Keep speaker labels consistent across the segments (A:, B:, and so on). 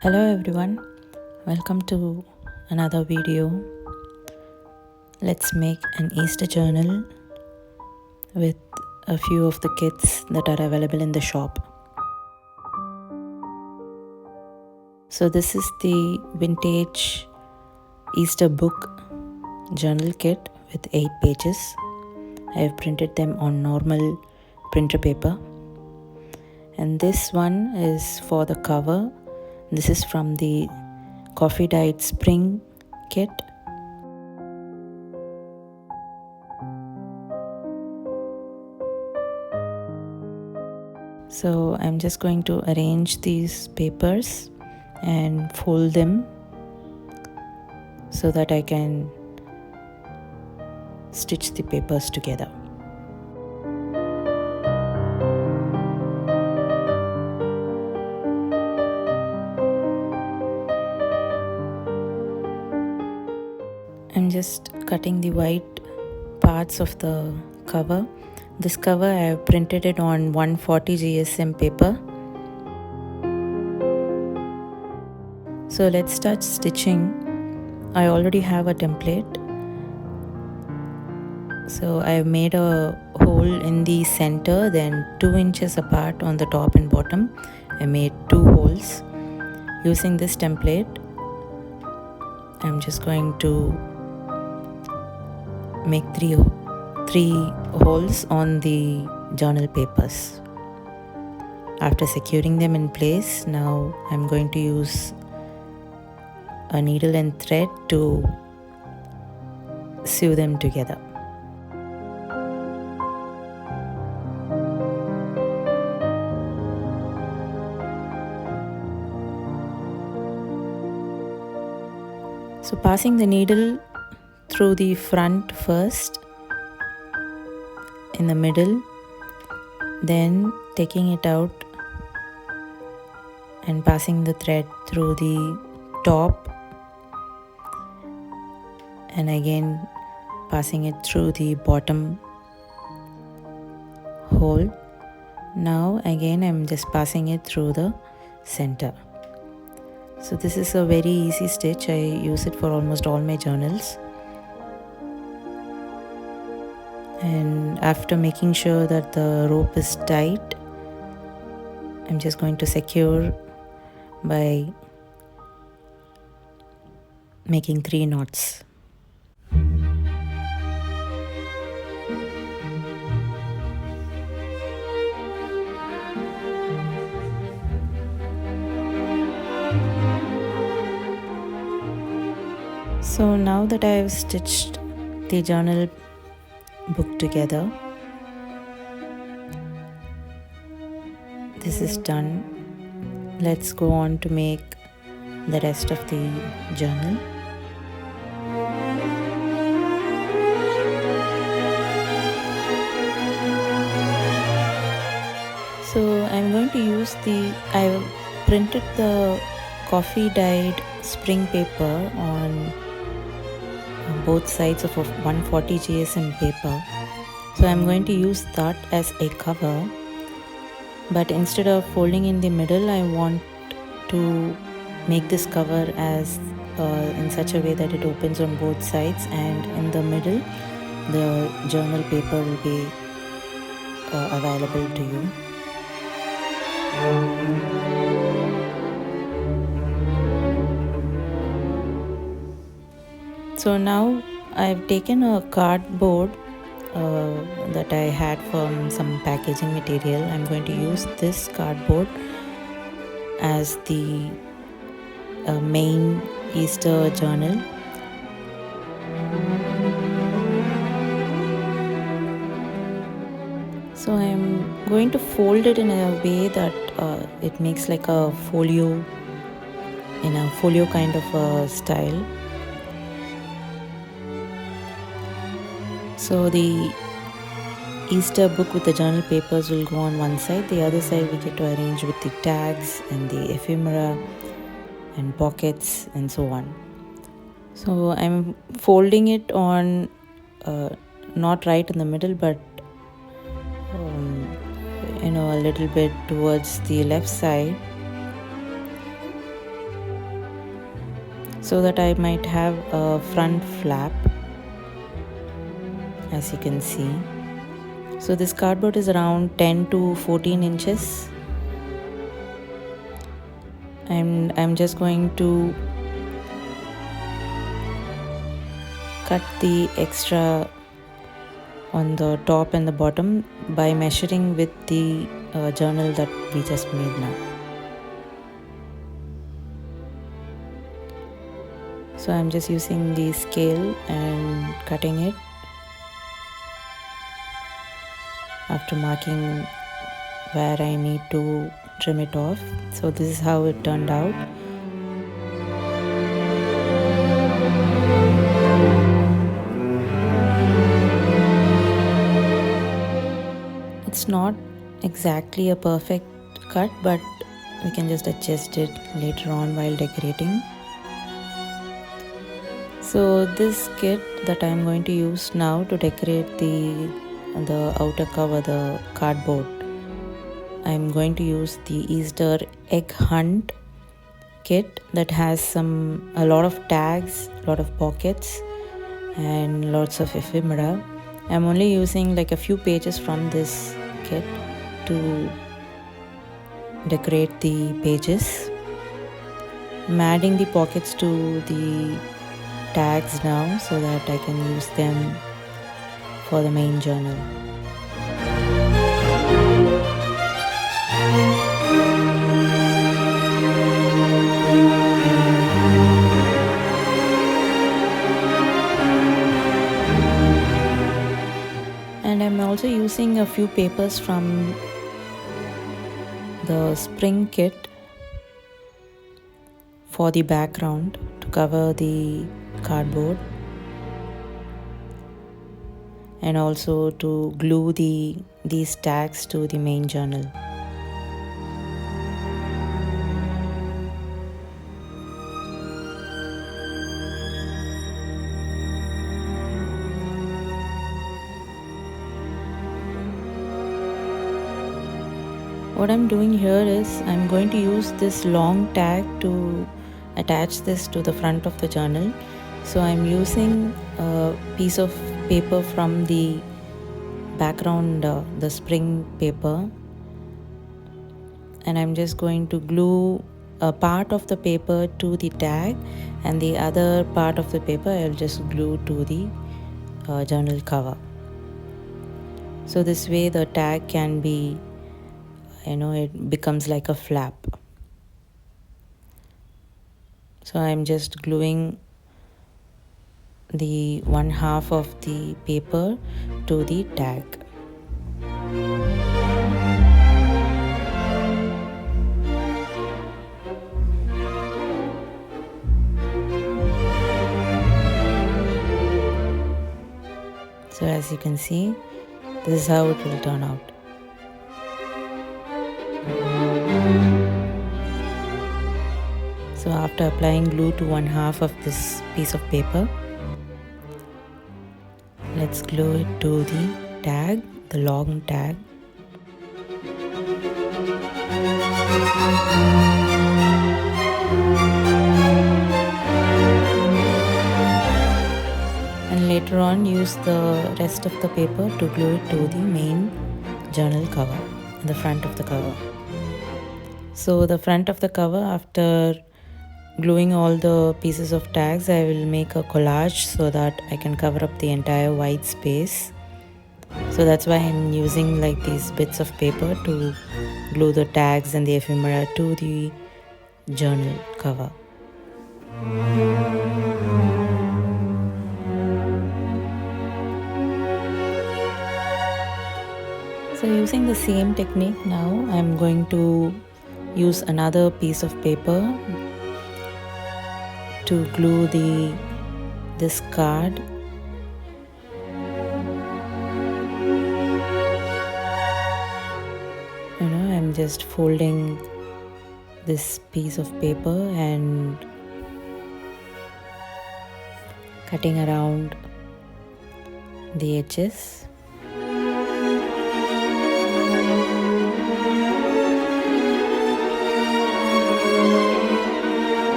A: Hello everyone, welcome to another video. Let's make an Easter journal with a few of the kits that are available in the shop. So this is the vintage Easter book journal kit with 8 pages. I have printed them on normal printer paper. And this one is for the cover. This is from the Coffee Dyed Spring kit. So I'm just going to arrange these papers and fold them so that I can stitch the papers together. I'm just cutting the white parts of the cover. This cover I have printed it on 140 GSM paper. So let's start stitching. I already have a template. So I have made a hole in the center, then 2 inches apart on the top and bottom. I made 2 holes. Using this template, I'm just going to make three holes on the journal papers. After securing them in place, now I'm going to use a needle and thread to sew them together. So passing the needle through the front first, in the middle, then taking it out and passing the thread through the top, and again passing it through the bottom hole. Now again I'm just passing it through the center. So this is a very easy stitch. I use it for almost all my journals. And after making sure that the rope is tight, I'm just going to secure by making 3 knots. So now that I have stitched the journal book together, this is done. Let's go on to make the rest of the journal. So I'm going to use I printed the coffee dyed spring paper on both sides of a 140 GSM paper. So I'm going to use that as a cover, but instead of folding in the middle, I want to make this cover as in such a way that it opens on both sides, and in the middle the journal paper will be available to you. So now I've taken a cardboard that I had from some packaging material. I'm going to use this cardboard as the main Easter journal. So I'm going to fold it in a way that it makes like a folio, in a folio kind of a style. So the Easter book with the journal papers will go on one side. The other side we get to arrange with the tags and the ephemera and pockets and so on. So I'm folding it on not right in the middle, but a little bit towards the left side, so that I might have a front flap, as you can see. So this cardboard is around 10 to 14 inches, and I'm just going to cut the extra on the top and the bottom by measuring with the journal that we just made now. So I'm just using the scale and cutting it after marking where I need to trim it off. So this is how it turned out. It's not exactly a perfect cut, but we can just adjust it later on while decorating. So this kit that I'm going to use now to decorate the outer cover, the cardboard, I'm going to use the Easter egg hunt kit that has a lot of tags, a lot of pockets, and lots of ephemera. I'm only using like a few pages from this kit to decorate the pages. I'm adding the pockets to the tags now so that I can use them for the main journal. And I'm also using a few papers from the spring kit for the background to cover the cardboard, and also to glue these tags to the main journal. What I'm doing here is I'm going to use this long tag to attach this to the front of the journal. So I'm using a piece of paper from the background, the spring paper, and I'm just going to glue a part of the paper to the tag, and the other part of the paper I'll just glue to the journal cover. So this way the tag can be, it becomes like a flap. So I'm just gluing the one half of the paper to the tag. So as you can see, this is how it will turn out. So after applying glue to one half of this piece of paper, let's glue it to the tag, the long tag. And later on use the rest of the paper to glue it to the main journal cover, the front of the cover. So the front of the cover, after gluing all the pieces of tags, I will make a collage so that I can cover up the entire white space. So that's why I'm using like these bits of paper to glue the tags and the ephemera to the journal cover. So using the same technique now, I'm going to use another piece of paper to glue this card. I'm just folding this piece of paper and cutting around the edges.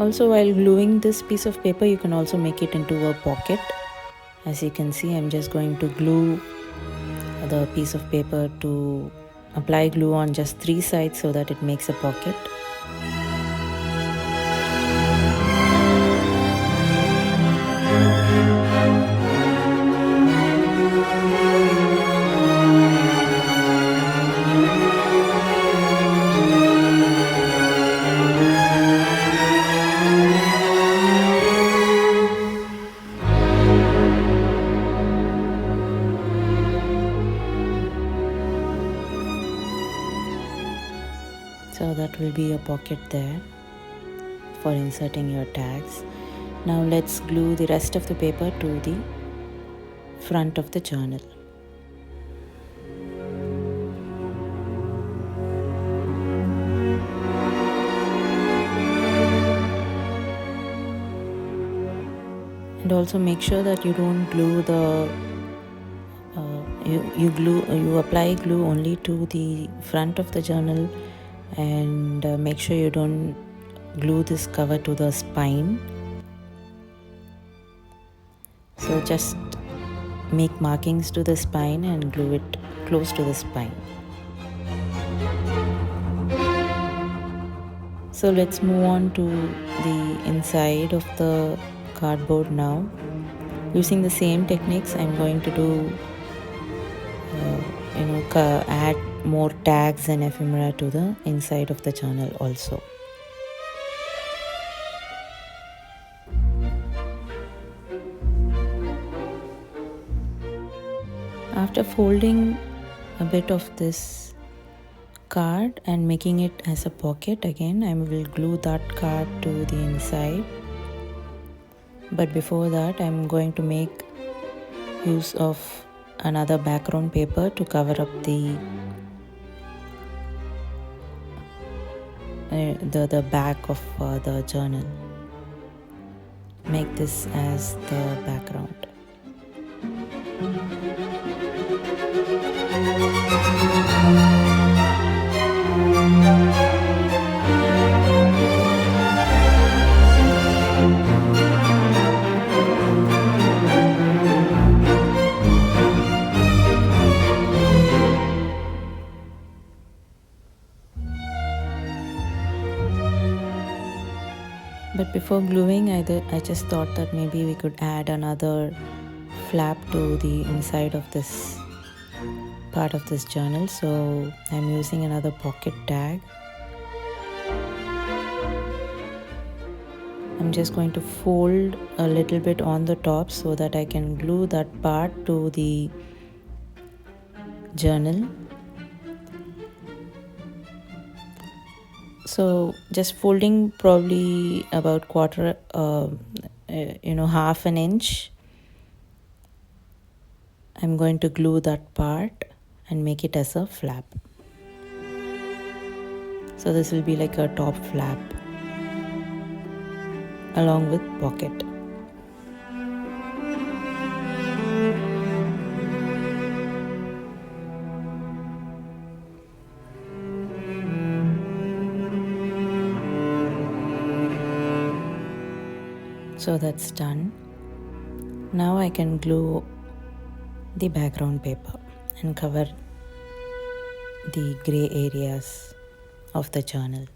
A: Also, while gluing this piece of paper, you can also make it into a pocket. As you can see, I'm just going to glue the piece of paper to apply glue on just 3 sides so that it makes a pocket. So that will be a pocket there for inserting your tags. Now let's glue the rest of the paper to the front of the journal. And also make sure that you don't glue the you apply glue only to the front of the journal, and make sure you don't glue this cover to the spine. So just make markings to the spine and glue it close to the spine. So let's move on to the inside of the cardboard now. Using the same techniques, I'm going to do add more tags and ephemera to the inside of the journal also. After folding a bit of this card and making it as a pocket, again I will glue that card to the inside. But before that, I'm going to make use of another background paper to cover up the back of the journal. Make this as the background. But before gluing, I just thought that maybe we could add another flap to the inside of this part of this journal. So I'm using another pocket tag. I'm just going to fold a little bit on the top so that I can glue that part to the journal. So just folding probably about half an inch. I'm going to glue that part and make it as a flap. So this will be like a top flap along with pocket. So that's done. Now I can glue the background paper and cover the gray areas of the journal.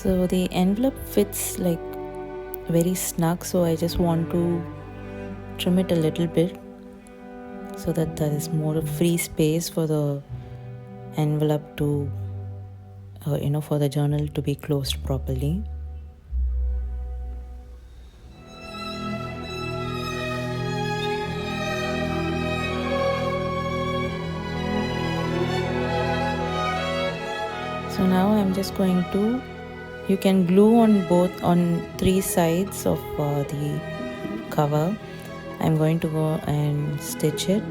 A: So the envelope fits like very snug, so I just want to trim it a little bit so that there is more free space for the envelope to for the journal to be closed properly. So now I'm just going to, you can glue on 3 sides of the cover. I'm going to go and stitch it.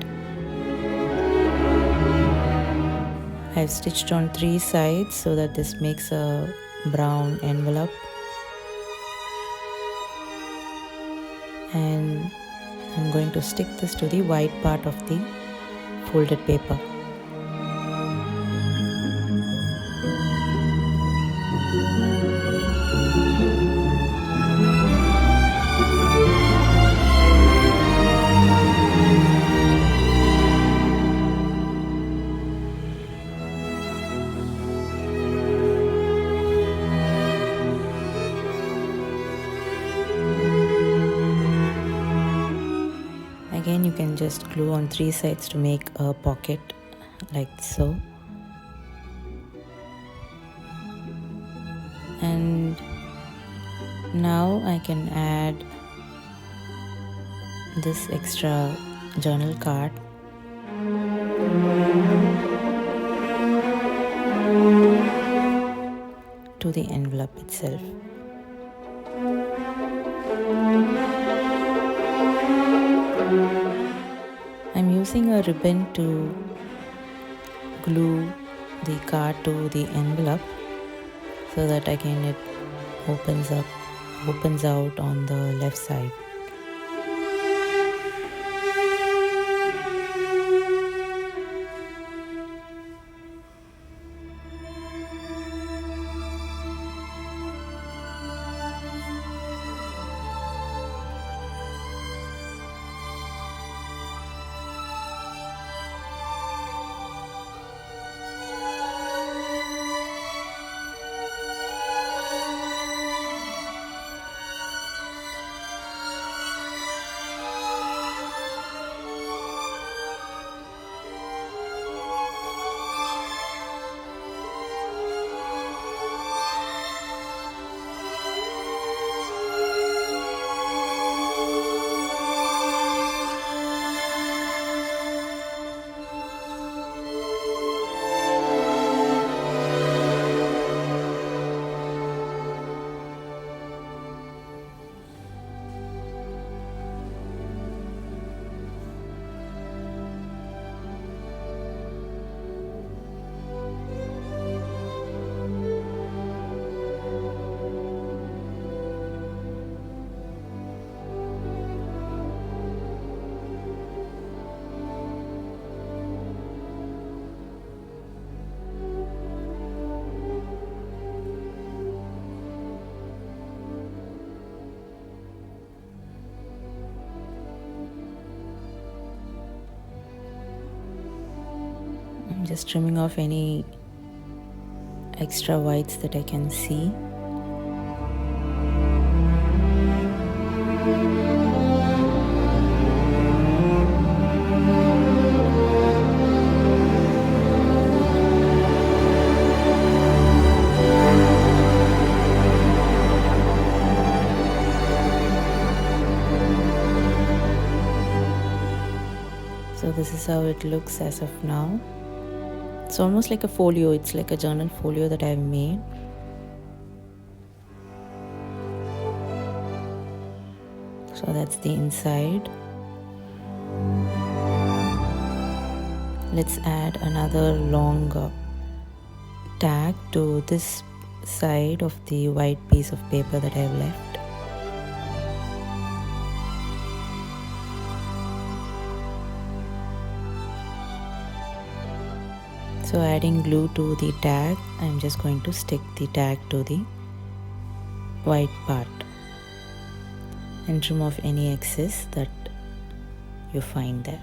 A: I've stitched on 3 sides so that this makes a brown envelope. And I'm going to stick this to the white part of the folded paper. Again, you can just glue on 3 sides to make a pocket like so. And now I can add this extra journal card. To the envelope itself. I'm using a ribbon to glue the card to the envelope so that again it opens out on the left side. I'm just trimming off any extra whites that I can see. So this is how it looks as of now. It's almost like a folio. It's like a journal folio that I've made. So that's the inside. Let's add another long tag to this side of the white piece of paper that I've left. So adding glue to the tag, I'm just going to stick the tag to the white part and remove any excess that you find there.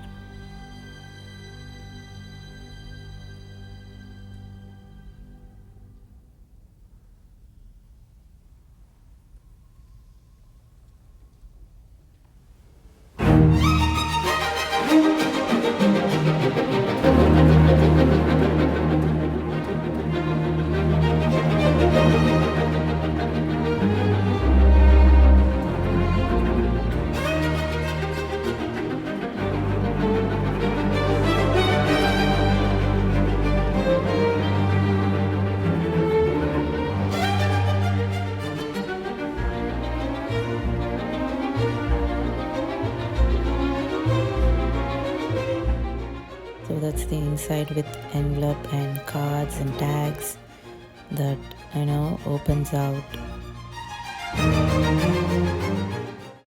A: that's the inside with envelope and cards and tags that opens out.